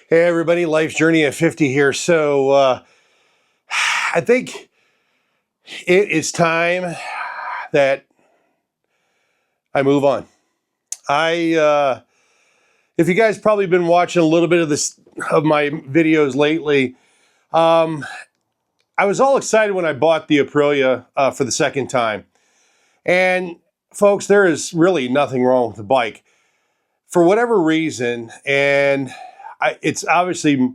Hey everybody, Life's Journey at 50 here. So I think it is time that I move on. If you guys probably been watching a little bit of my videos lately, I was all excited when I bought the Aprilia for the second time. And folks, there is really nothing wrong with the bike. For whatever reason, and it's obviously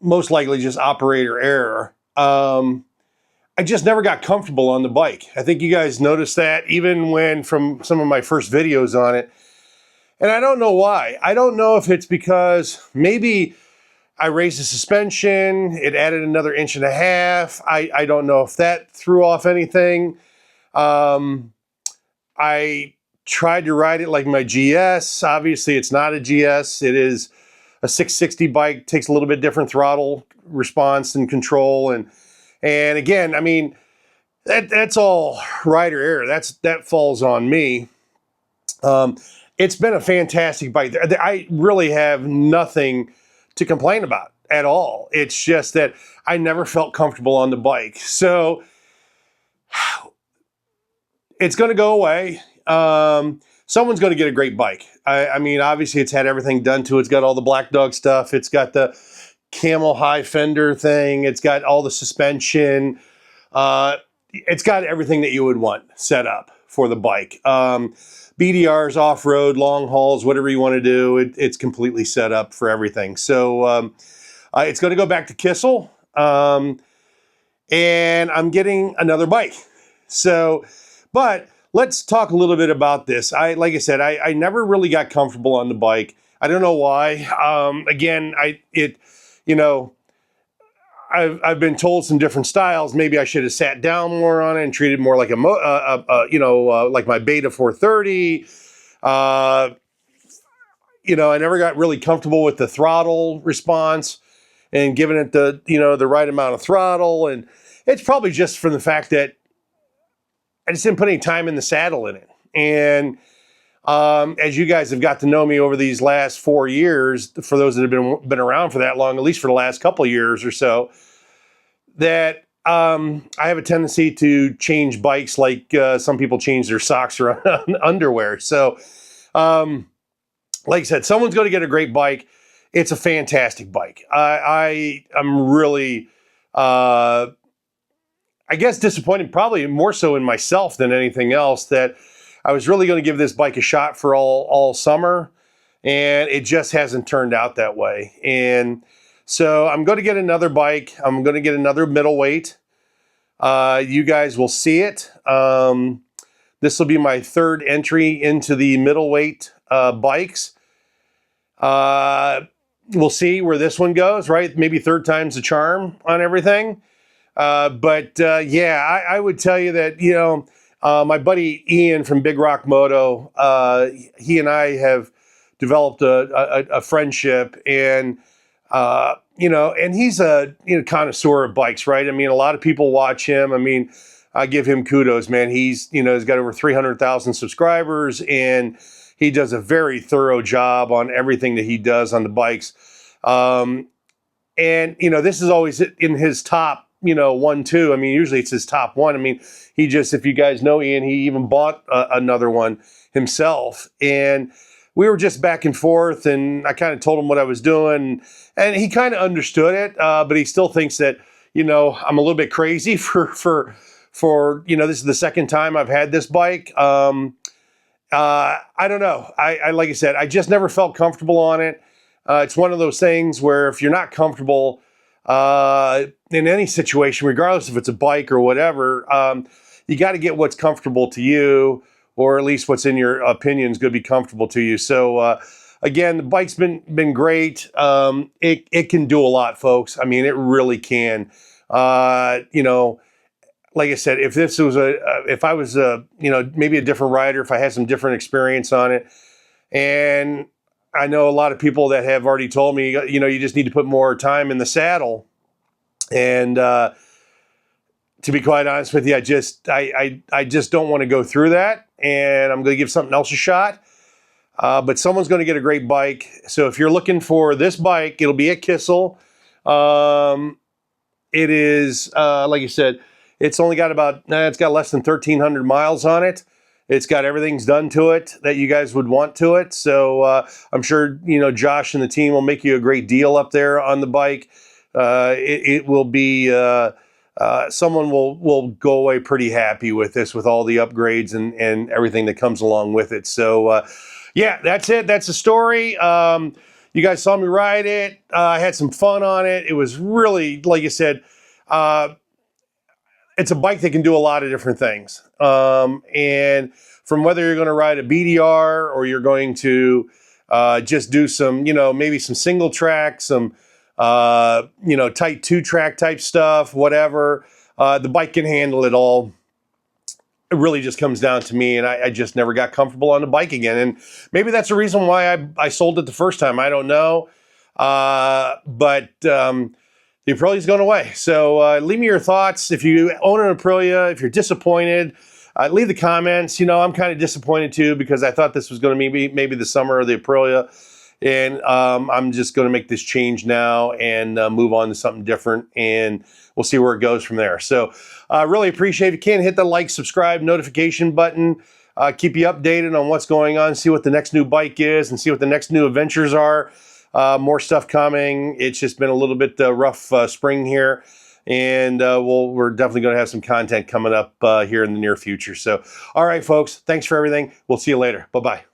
most likely just operator error. I just never got comfortable on the bike. I think you guys noticed that even when from some of my first videos on it. And I don't know why. I don't know if it's because maybe I raised the suspension, it added another 1.5 inches. I don't know if that threw off anything. I tried to ride it like my GS. Obviously, it's not a GS. It is a 660 bike, takes a little bit different throttle response and control. And again, I mean, that's all rider error. That falls on me. It's been a fantastic bike. I really have nothing to complain about at all. It's just that I never felt comfortable on the bike. So it's going to go away. Someone's going to get a great bike. I mean, obviously it's had everything done to it. It's got all the Black Dog stuff. It's got the camel high fender thing. It's got all the suspension. It's got everything that you would want set up for the bike. BDRs, off-road, long hauls, whatever you want to do. It's completely set up for everything. So it's going to go back to Kissel. And I'm getting another bike. So, but let's talk a little bit about this. Like I said, I never really got comfortable on the bike. I don't know why. Again, I've been told some different styles. Maybe I should have sat down more on it and treated more like like my Beta 430. I never got really comfortable with the throttle response and giving it the right amount of throttle. And it's probably just from the fact that I just didn't put any time in the saddle in it. And as you guys have got to know me over these last 4 years, for those that have been around for that long, at least for the last couple of years or so, that I have a tendency to change bikes like some people change their socks or underwear. So, like I said, someone's going to get a great bike. It's a fantastic bike. I'm really, I guess, disappointed, probably more so in myself than anything else, that I was really going to give this bike a shot for all summer, and it just hasn't turned out that way. And so I'm going to get another bike. I'm going to get another middleweight. You guys will see it. This will be my third entry into the middleweight bikes. We'll see where this one goes, right? Maybe third time's the charm on everything. Yeah, I would tell you that, my buddy Ian from Big Rock Moto, he and I have developed a friendship, and, and he's a connoisseur of bikes, right? I mean, a lot of people watch him. I mean, I give him kudos, man. He's got over 300,000 subscribers, and he does a very thorough job on everything that he does on the bikes. And, this is always in his top 1, 2. I mean, usually it's his top one. I mean, if you guys know Ian, he even bought another one himself. And we were just back and forth, and I kind of told him what I was doing, and he kind of understood it, but he still thinks that, I'm a little bit crazy for this is the second time I've had this bike. I don't know. I like I said, I just never felt comfortable on it. It's one of those things where if you're not comfortable in any situation, regardless if it's a bike or whatever, you got to get what's comfortable to you, or at least what's in your opinion is going to be comfortable to you. So, again, the bike's been great. It can do a lot, folks. I mean, it really can. Like I said, if I was maybe a different rider, if I had some different experience on it, and I know a lot of people that have already told me, you just need to put more time in the saddle. And to be quite honest with you, I just don't want to go through that, and I'm going to give something else a shot. but someone's going to get a great bike. So if you're looking for this bike, it'll be at Kissel. It is, like you said, it's only got about, it's got less than 1,300 miles on it. It's got everything's done to it that you guys would want to it. So I'm sure, you know, Josh and the team will make you a great deal up there on the bike. It will be, someone will go away pretty happy with this, with all the upgrades and everything that comes along with it. So yeah, that's it. That's the story. You guys saw me ride it. I had some fun on it. It was really, like you said, it's a bike that can do a lot of different things. And from whether you're going to ride a BDR or you're going to just do some, you know, maybe some single track, some, you know, tight 2-track type stuff, whatever, the bike can handle it all. It really just comes down to me, and I just never got comfortable on the bike again. And maybe that's the reason why I sold it the first time. I don't know. But the Aprilia's going away. So leave me your thoughts. If you own an Aprilia, if you're disappointed, leave the comments. You know, I'm kind of disappointed too, because I thought this was going to be maybe the summer of the Aprilia. And I'm just going to make this change now and move on to something different, and we'll see where it goes from there. So I really appreciate it. If you can, hit the like, subscribe, notification button. Keep you updated on what's going on, see what the next new bike is, and see what the next new adventures are. More stuff coming. It's just been a little bit rough spring here, and we're definitely going to have some content coming up here in the near future. So, all right, folks, thanks for everything. We'll see you later. Bye-bye.